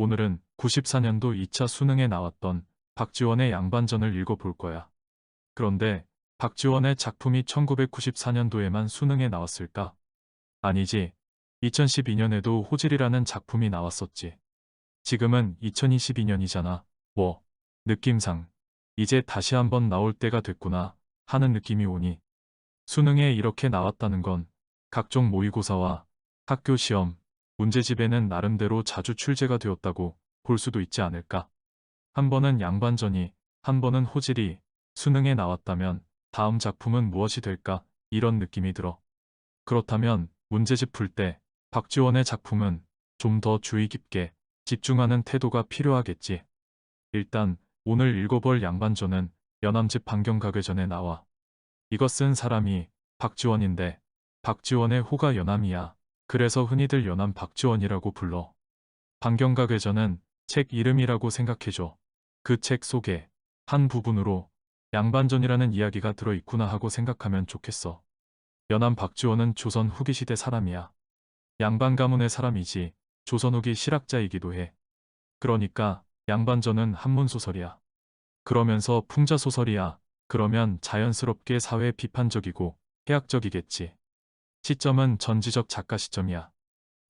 오늘은 94년도 2차 수능에 나왔던 박지원의 양반전을 읽어볼 거야. 그런데 박지원의 작품이 1994년도에만 수능에 나왔을까? 아니지. 2012년에도 호질이라는 작품이 나왔었지. 지금은 2022년이잖아. 뭐, 느낌상 이제 다시 한번 나올 때가 됐구나 하는 느낌이 오니 수능에 이렇게 나왔다는 건 각종 모의고사와 학교 시험, 문제집에는 나름대로 자주 출제가 되었다고 볼 수도 있지 않을까. 한 번은 양반전이, 한 번은 호질이 수능에 나왔다면 다음 작품은 무엇이 될까? 이런 느낌이 들어. 그렇다면 문제집 풀 때 박지원의 작품은 좀 더 주의 깊게 집중하는 태도가 필요하겠지. 일단 오늘 읽어볼 양반전은 연암집 반경가괴전에 나와. 이거 쓴 사람이 박지원인데 박지원의 호가 연암이야. 그래서 흔히들 연암 박지원이라고 불러. 반경가괴전은 책 이름이라고 생각해줘. 그 책 속에 한 부분으로 양반전이라는 이야기가 들어있구나 하고 생각하면 좋겠어. 연암 박지원은 조선 후기 시대 사람이야. 양반 가문의 사람이지 조선 후기 실학자이기도 해. 그러니까 양반전은 한문소설이야. 그러면서 풍자소설이야. 그러면 자연스럽게 사회 비판적이고 해학적이겠지. 시점은 전지적 작가 시점이야.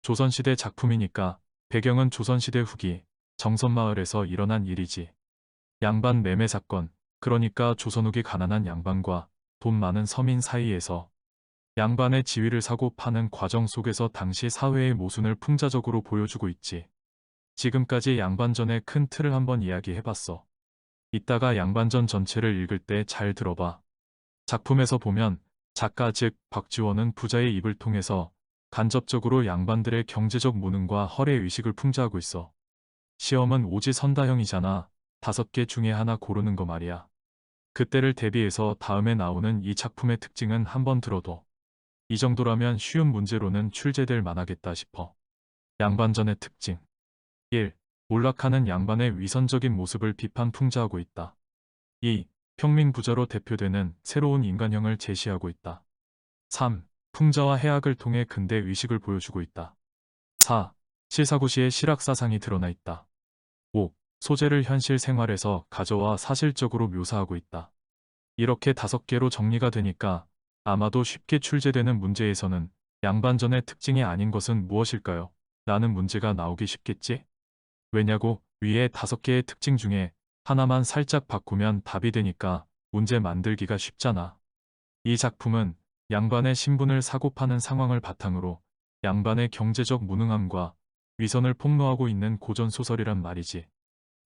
조선시대 작품이니까 배경은 조선시대 후기 정선마을에서 일어난 일이지. 양반 매매 사건, 그러니까 조선 후기 가난한 양반과 돈 많은 서민 사이에서 양반의 지위를 사고 파는 과정 속에서 당시 사회의 모순을 풍자적으로 보여주고 있지. 지금까지 양반전의 큰 틀을 한번 이야기해봤어. 이따가 양반전 전체를 읽을 때 잘 들어봐. 작품에서 보면 작가 즉 박지원은 부자의 입을 통해서 간접적으로 양반들의 경제적 무능과 허례의식을 풍자하고 있어. 시험은 오지선다형이잖아. 5개 중에 하나 고르는 거 말이야. 그때를 대비해서 다음에 나오는 이 작품의 특징은 한번 들어도 이 정도라면 쉬운 문제로는 출제될 만하겠다 싶어. 양반전의 특징 1. 몰락하는 양반의 위선적인 모습을 비판 풍자하고 있다. 2. 평민부자로 대표되는 새로운 인간형을 제시하고 있다. 3. 풍자와 해악을 통해 근대 의식을 보여주고 있다. 4. 실사구시의 실학사상이 드러나 있다. 5. 소재를 현실 생활에서 가져와 사실적으로 묘사하고 있다. 이렇게 5개로 정리가 되니까 아마도 쉽게 출제되는 문제에서는 양반전의 특징이 아닌 것은 무엇일까요? 라는 문제가 나오기 쉽겠지? 왜냐고 위에 5개의 특징 중에 하나만 살짝 바꾸면 답이 되니까 문제 만들기가 쉽잖아. 이 작품은 양반의 신분을 사고 파는 상황을 바탕으로 양반의 경제적 무능함과 위선을 폭로하고 있는 고전소설이란 말이지.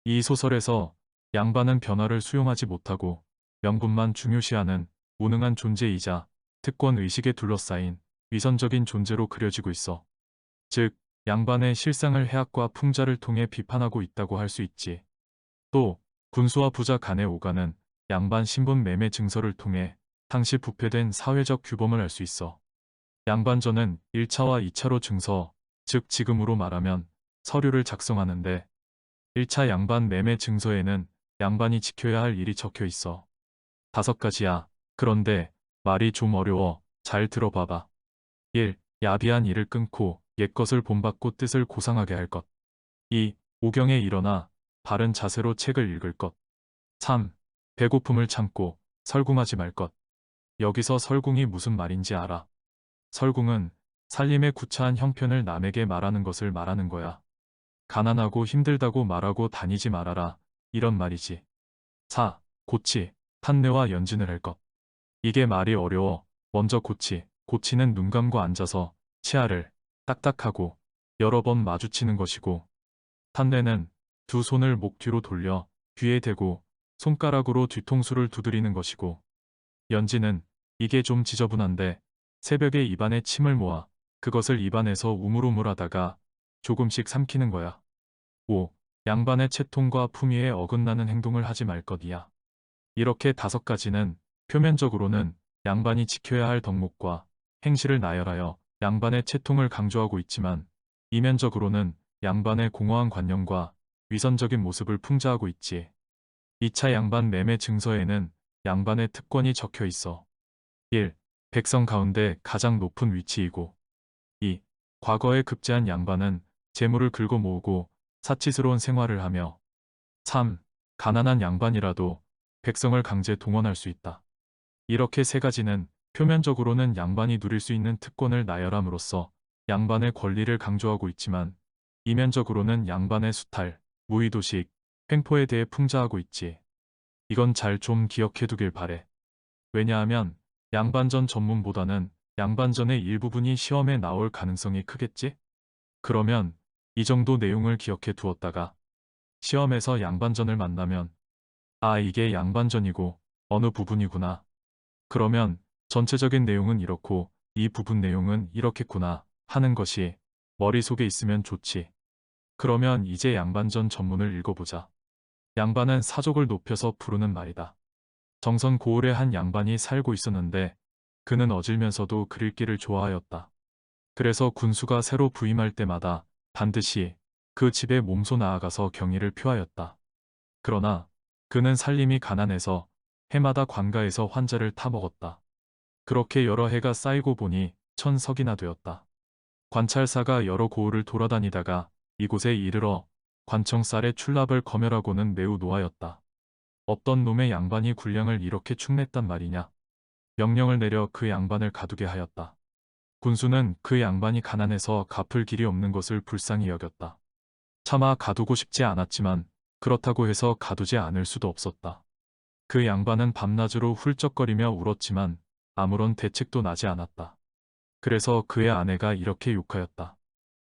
이 소설에서 양반은 변화를 수용하지 못하고 명분만 중요시하는 무능한 존재이자 특권의식에 둘러싸인 위선적인 존재로 그려지고 있어. 즉, 양반의 실상을 해악과 풍자를 통해 비판하고 있다고 할 수 있지. 또 군수와 부자 간의 오가는 양반 신분 매매 증서를 통해 당시 부패된 사회적 규범을 알 수 있어. 양반전은 1차와 2차로 증서, 즉 지금으로 말하면 서류를 작성하는데 1차 양반 매매 증서에는 양반이 지켜야 할 일이 적혀 있어. 5가지야. 그런데 말이 좀 어려워. 잘 들어봐봐. 1. 야비한 일을 끊고 옛것을 본받고 뜻을 고상하게 할 것. 2. 오경에 일어나 바른 자세로 책을 읽을 것. 3. 배고픔을 참고 설궁하지 말 것. 여기서 설궁이 무슨 말인지 알아? 설궁은 살림의 구차한 형편을 남에게 말하는 것을 말하는 거야. 가난하고 힘들다고 말하고 다니지 말아라. 이런 말이지. 4. 고치, 탄내와 연진을 할 것. 이게 말이 어려워. 먼저 고치. 고치는 눈 감고 앉아서 치아를 딱딱하고 여러 번 마주치는 것이고, 탄내는 두 손을 목 뒤로 돌려 귀에 대고 손가락으로 뒤통수를 두드리는 것이고, 연지는 이게 좀 지저분한데 새벽에 입안에 침을 모아 그것을 입안에서 우물우물하다가 조금씩 삼키는 거야. 5. 양반의 채통과 품위에 어긋나는 행동을 하지 말 것이야. 이렇게 5가지는 표면적으로는 양반이 지켜야 할 덕목과 행실을 나열하여 양반의 채통을 강조하고 있지만 이면적으로는 양반의 공허한 관념과 위선적인 모습을 풍자하고 있지. 2차 양반 매매 증서에는 양반의 특권이 적혀 있어. 1. 백성 가운데 가장 높은 위치이고 2. 과거에 급제한 양반은 재물을 긁어 모으고 사치스러운 생활을 하며 참 가난한 양반이라도 백성을 강제 동원할 수 있다. 이렇게 세 가지는 표면적으로는 양반이 누릴 수 있는 특권을 나열함으로써 양반의 권리를 강조하고 있지만 이면적으로는 양반의 수탈, 무의도식, 횡포에 대해 풍자하고 있지. 이건 잘 좀 기억해두길 바래. 왜냐하면 양반전 전문보다는 양반전의 일부분이 시험에 나올 가능성이 크겠지? 그러면 이 정도 내용을 기억해 두었다가 시험에서 양반전을 만나면 아, 이게 양반전이고 어느 부분이구나. 그러면 전체적인 내용은 이렇고 이 부분 내용은 이렇겠구나 하는 것이 머릿속에 있으면 좋지. 그러면 이제 양반전 전문을 읽어보자. 양반은 사족을 높여서 부르는 말이다. 정선 고을의 한 양반이 살고 있었는데 그는 어질면서도 글 읽기를 좋아하였다. 그래서 군수가 새로 부임할 때마다 반드시 그 집에 몸소 나아가서 경의를 표하였다. 그러나 그는 살림이 가난해서 해마다 관가에서 환자를 타먹었다. 그렇게 여러 해가 쌓이고 보니 1000석이나 되었다. 관찰사가 여러 고을을 돌아다니다가 이곳에 이르러 관청쌀의 출납을 검열하고는 매우 노하였다. 어떤 놈의 양반이 군량을 이렇게 축냈단 말이냐. 명령을 내려 그 양반을 가두게 하였다. 군수는 그 양반이 가난해서 갚을 길이 없는 것을 불쌍히 여겼다. 차마 가두고 싶지 않았지만 그렇다고 해서 가두지 않을 수도 없었다. 그 양반은 밤낮으로 훌쩍거리며 울었지만 아무런 대책도 나지 않았다. 그래서 그의 아내가 이렇게 욕하였다.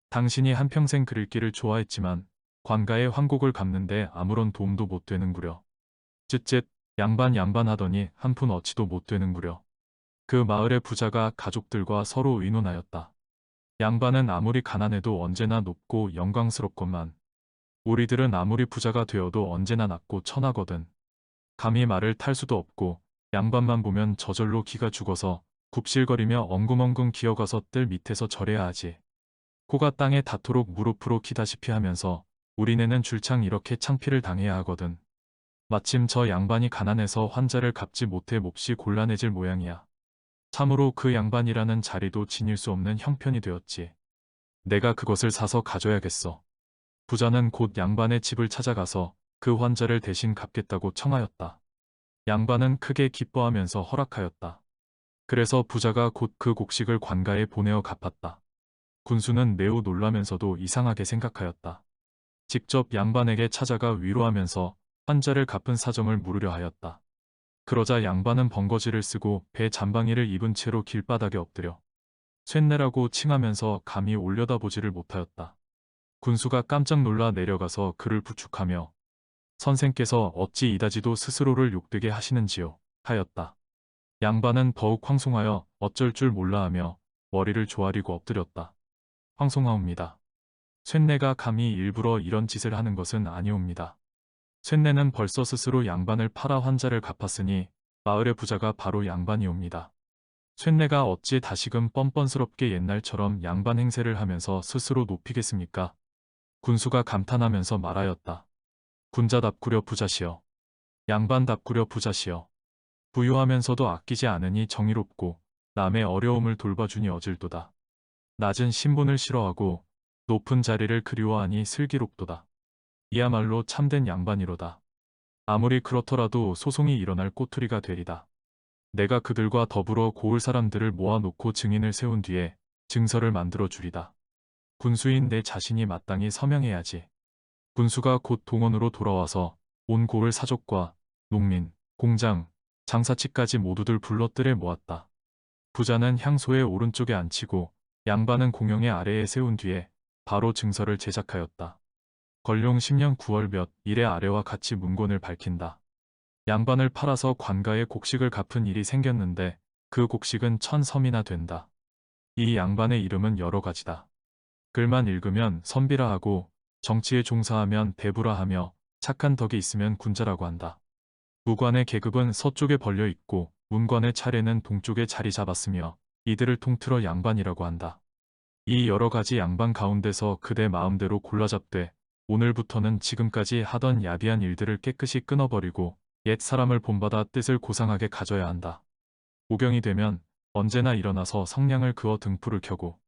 당신이 한평생 글 읽기를 좋아했지만 관가의 환곡을 갚는데 아무런 도움도 못 되는구려. 쯧쯧 양반 하더니 한 푼 어치도 못 되는구려. 그 마을의 부자가 가족들과 서로 의논하였다. 양반은 아무리 가난해도 언제나 높고 영광스럽건만 우리들은 아무리 부자가 되어도 언제나 낮고 천하거든. 감히 말을 탈 수도 없고 양반만 보면 저절로 기가 죽어서 굽실거리며 엉금엉금 기어가서 뜰 밑에서 절해야 하지. 코가 땅에 닿도록 무릎으로 키다시피 하면서 우리네는 줄창 이렇게 창피를 당해야 하거든. 마침 저 양반이 가난해서 환자를 갚지 못해 몹시 곤란해질 모양이야. 참으로 그 양반이라는 자리도 지닐 수 없는 형편이 되었지. 내가 그것을 사서 가져야겠어. 부자는 곧 양반의 집을 찾아가서 그 환자를 대신 갚겠다고 청하였다. 양반은 크게 기뻐하면서 허락하였다. 그래서 부자가 곧 그 곡식을 관가에 보내어 갚았다. 군수는 매우 놀라면서도 이상하게 생각하였다. 직접 양반에게 찾아가 위로하면서 환자를 갚은 사정을 물으려 하였다. 그러자 양반은 번거지를 쓰고 배 잠방이를 입은 채로 길바닥에 엎드려 쇳내라고 칭하면서 감히 올려다보지를 못하였다. 군수가 깜짝 놀라 내려가서 그를 부축하며 선생께서 어찌 이다지도 스스로를 욕되게 하시는지요 하였다. 양반은 더욱 황송하여 어쩔 줄 몰라 하며 머리를 조아리고 엎드렸다. 황송하옵니다. 쇳내가 감히 일부러 이런 짓을 하는 것은 아니옵니다. 쇳내는 벌써 스스로 양반을 팔아 환자를 갚았으니 마을의 부자가 바로 양반이옵니다. 쇳내가 어찌 다시금 뻔뻔스럽게 옛날처럼 양반 행세를 하면서 스스로 높이겠습니까? 군수가 감탄하면서 말하였다. 군자답구려 부자시여. 양반답구려 부자시여. 부유하면서도 아끼지 않으니 정의롭고 남의 어려움을 돌봐주니 어질도다. 낮은 신분을 싫어하고 높은 자리를 그리워하니 슬기롭도다. 이야말로 참된 양반이로다. 아무리 그렇더라도 소송이 일어날 꼬투리가 되리다. 내가 그들과 더불어 고을 사람들을 모아놓고 증인을 세운 뒤에 증서를 만들어 주리다. 군수인 내 자신이 마땅히 서명해야지. 군수가 곧 동원으로 돌아와서 온 고을 사족과 농민, 공장, 장사치까지 모두들 불러 뜰에 모았다. 부자는 향소의 오른쪽에 앉히고 양반은 공영의 아래에 세운 뒤에 바로 증서를 제작하였다. 건룡 10년 9월 몇 일의 아래와 같이 문권을 밝힌다. 양반을 팔아서 관가에 곡식을 갚은 일이 생겼는데 그 곡식은 1000섬이나 된다. 이 양반의 이름은 여러 가지다. 글만 읽으면 선비라 하고 정치에 종사하면 대부라 하며 착한 덕이 있으면 군자라고 한다. 무관의 계급은 서쪽에 벌려 있고 문관의 차례는 동쪽에 자리 잡았으며 이들을 통틀어 양반이라고 한다. 이 여러 가지 양반 가운데서 그대 마음대로 골라잡되 오늘부터는 지금까지 하던 야비한 일들을 깨끗이 끊어버리고 옛 사람을 본받아 뜻을 고상하게 가져야 한다. 오경이 되면 언제나 일어나서 성냥을 그어 등불을 켜고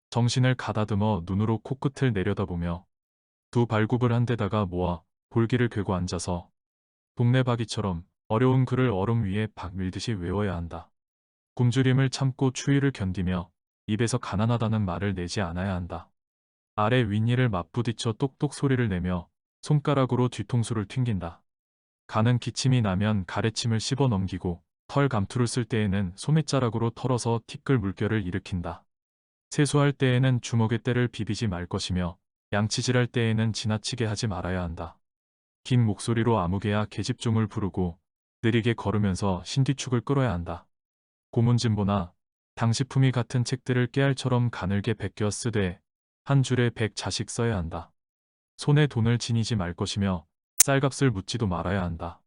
정신을 가다듬어 눈으로 코끝을 내려다보며 두 발굽을 한 데다가 모아 볼기를 괴고 앉아서 동네 바기처럼 어려운 글을 얼음 위에 박 밀듯이 외워야 한다. 굶주림을 참고 추위를 견디며 입에서 가난하다는 말을 내지 않아야 한다. 아래 윗니를 맞부딪혀 똑똑 소리를 내며 손가락으로 뒤통수를 튕긴다. 가는 기침이 나면 가래침을 씹어 넘기고 털 감투를 쓸 때에는 소매자락으로 털어서 티끌 물결을 일으킨다. 세수할 때에는 주먹에 때를 비비지 말 것이며 양치질할 때에는 지나치게 하지 말아야 한다. 긴 목소리로 아무개야 계집종을 부르고 느리게 걸으면서 신뒤축을 끌어야 한다. 고문진보나 당시품이 같은 책들을 깨알처럼 가늘게 베껴 쓰되 한 줄에 100자씩 써야 한다. 손에 돈을 지니지 말 것이며 쌀값을 묻지도 말아야 한다.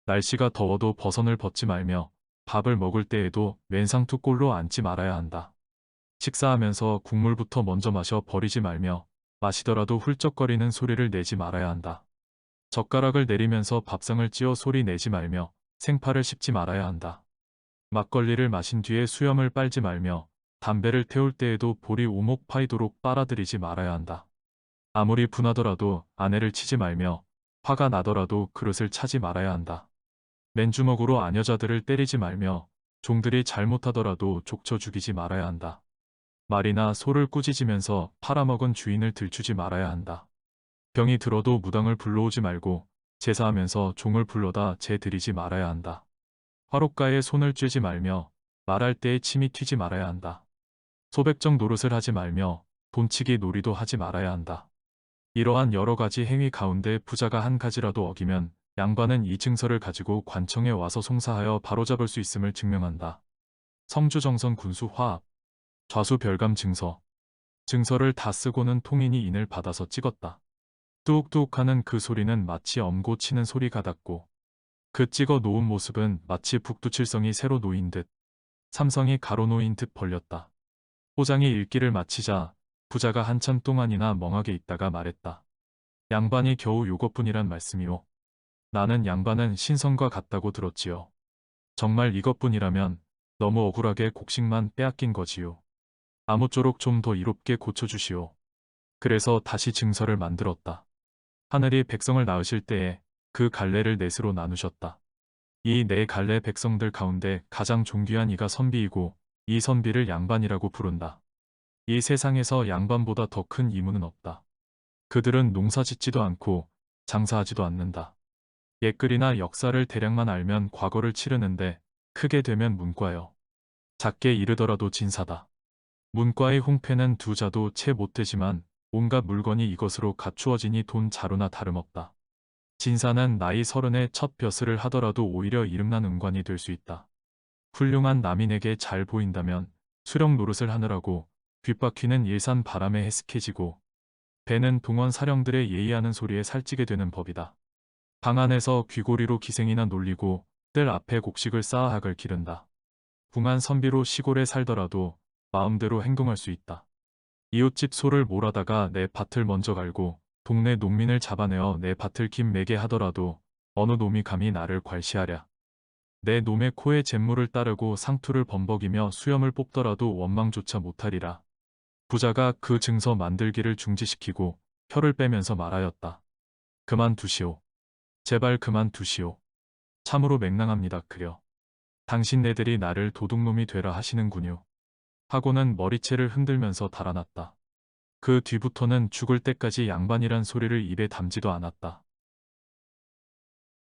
날씨가 더워도 버선을 벗지 말며 밥을 먹을 때에도 왼상투 꼴로 앉지 말아야 한다. 식사하면서 국물부터 먼저 마셔 버리지 말며 마시더라도 훌쩍거리는 소리를 내지 말아야 한다. 젓가락을 내리면서 밥상을 찧어 소리 내지 말며 생파를 씹지 말아야 한다. 막걸리를 마신 뒤에 수염을 빨지 말며 담배를 태울 때에도 볼이 오목 파이도록 빨아들이지 말아야 한다. 아무리 분하더라도 아내를 치지 말며 화가 나더라도 그릇을 차지 말아야 한다. 맨주먹으로 아녀자들을 때리지 말며 종들이 잘못하더라도 족쳐 죽이지 말아야 한다. 말이나 소를 꾸짖으면서 팔아먹은 주인을 들추지 말아야 한다. 병이 들어도 무당을 불러오지 말고 제사하면서 종을 불러다 제 드리지 말아야 한다. 화롯가에 손을 쬐지 말며 말할 때에 침이 튀지 말아야 한다. 소백정 노릇을 하지 말며 돈치기 놀이도 하지 말아야 한다. 이러한 여러 가지 행위 가운데 부자가 한 가지라도 어기면 양반은 이 증서를 가지고 관청에 와서 송사하여 바로잡을 수 있음을 증명한다. 성주정선 군수 화합 좌수별감 증서 증서를 다 쓰고는 통인이 인을 받아서 찍었다. 뚝뚝 하는 그 소리는 마치 엄고 치는 소리 같았고 그 찍어 놓은 모습은 마치 북두칠성이 새로 놓인 듯 삼성이 가로 놓인 듯 벌렸다. 호장이 읽기를 마치자 부자가 한참 동안이나 멍하게 있다가 말했다. 양반이 겨우 요것뿐이란 말씀이오. 나는 양반은 신성과 같다고 들었지요. 정말 이것뿐이라면 너무 억울하게 곡식만 빼앗긴 거지요. 아무쪼록 좀 더 이롭게 고쳐주시오. 그래서 다시 증서를 만들었다. 하늘이 백성을 낳으실 때에 그 갈래를 넷으로 나누셨다. 이 네 갈래 백성들 가운데 가장 존귀한 이가 선비이고 이 선비를 양반이라고 부른다. 이 세상에서 양반보다 더 큰 이무는 없다. 그들은 농사 짓지도 않고 장사하지도 않는다. 옛글이나 역사를 대략만 알면 과거를 치르는데 크게 되면 문과요. 작게 이르더라도 진사다. 문과의 홍패는 두 자도 채 못되지만 온갖 물건이 이것으로 갖추어지니 돈 자루나 다름없다. 진사는 나이 30에 첫 벼슬을 하더라도 오히려 이름난 은관이 될 수 있다. 훌륭한 남인에게 잘 보인다면 수령 노릇을 하느라고 뒷바퀴는 일산 바람에 해스케지고 배는 동원 사령들의 예의하는 소리에 살찌게 되는 법이다. 방 안에서 귀고리로 기생이나 놀리고 뜰 앞에 곡식을 쌓아 학을 기른다. 궁한 선비로 시골에 살더라도 마음대로 행동할 수 있다. 이웃집 소를 몰아다가 내 밭을 먼저 갈고 동네 농민을 잡아내어 내 밭을 김매게 하더라도 어느 놈이 감히 나를 괄시하랴. 내 놈의 코에 잿물을 따르고 상투를 범벅이며 수염을 뽑더라도 원망조차 못하리라. 부자가 그 증서 만들기를 중지시키고 혀를 빼면서 말하였다. 그만두시오. 제발 그만두시오. 참으로 맹랑합니다. 그려. 당신네들이 나를 도둑놈이 되라 하시는군요. 하고는 머리채를 흔들면서 달아났다. 그 뒤부터는 죽을 때까지 양반이란 소리를 입에 담지도 않았다.